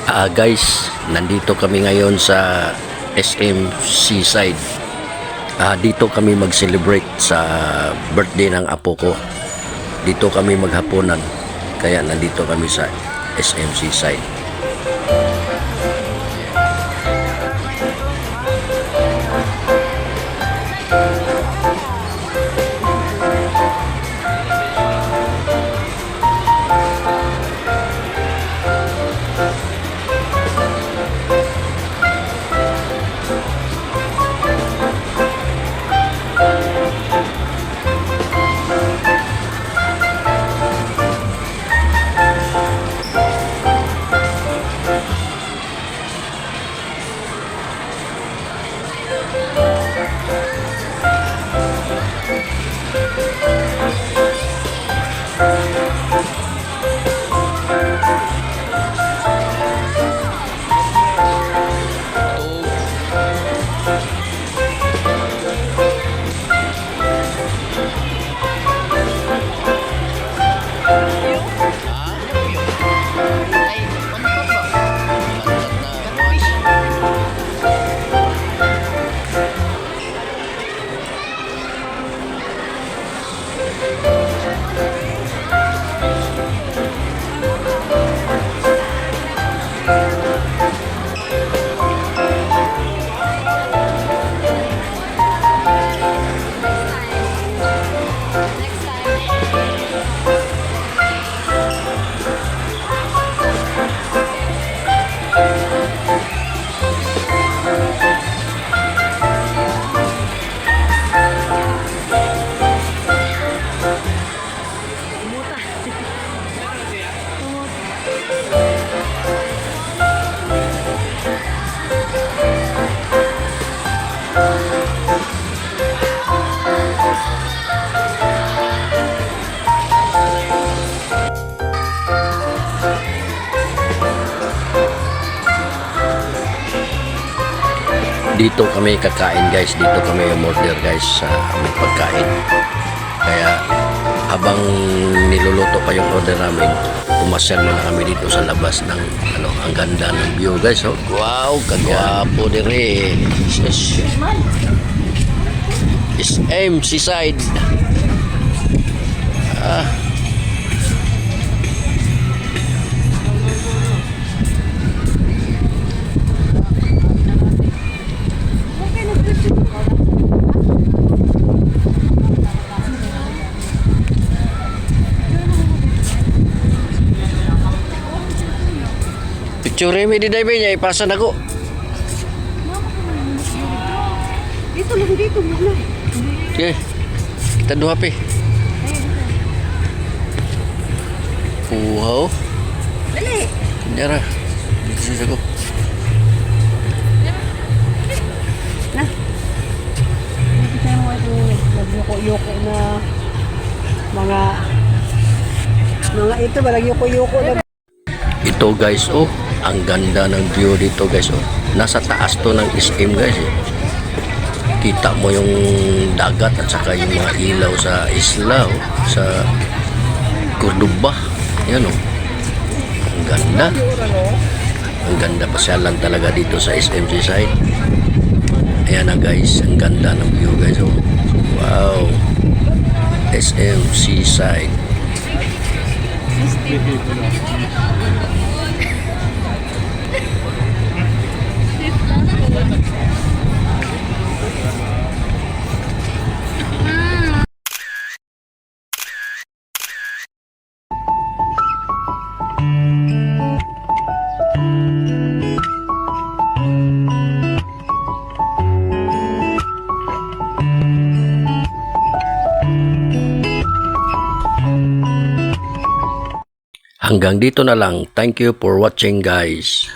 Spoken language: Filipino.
Guys, nandito kami ngayon sa SM Seaside. Dito kami mag-celebrate sa birthday ng apo ko. Dito kami maghapunan. Kaya nandito kami sa SM Seaside. Dito kami kakain guys, dito kami umorder guys sa aming pagkain. Kaya habang niluluto pa yung order namin, pumasyal muna kami dito sa labas ng ang ganda ng view guys. Oh. Wow, kagwapo din rin. SM Seaside. Picture mi di daybe niya ipasan ako. Dito lang dito muna. Okay. Kita dua pe. Wow. Dali. Nyara. Dito ako. Nah. Kita mo ito nagyuko-yuko na mga ito ba nagyuko-yuko na. Ito guys, oh, ang ganda ng view dito guys, oh. Nasa taas to ng SM guys, eh. Kita mo yung dagat at saka yung mga ilaw sa isla, oh, sa Cordoba. Yan, oh. Ang ganda. Ang ganda pasyalan talaga dito sa SM Seaside. Ayan na guys, ang ganda ng view guys, oh. Wow. SM Seaside. Hanggang dito na lang. Thank you for watching guys.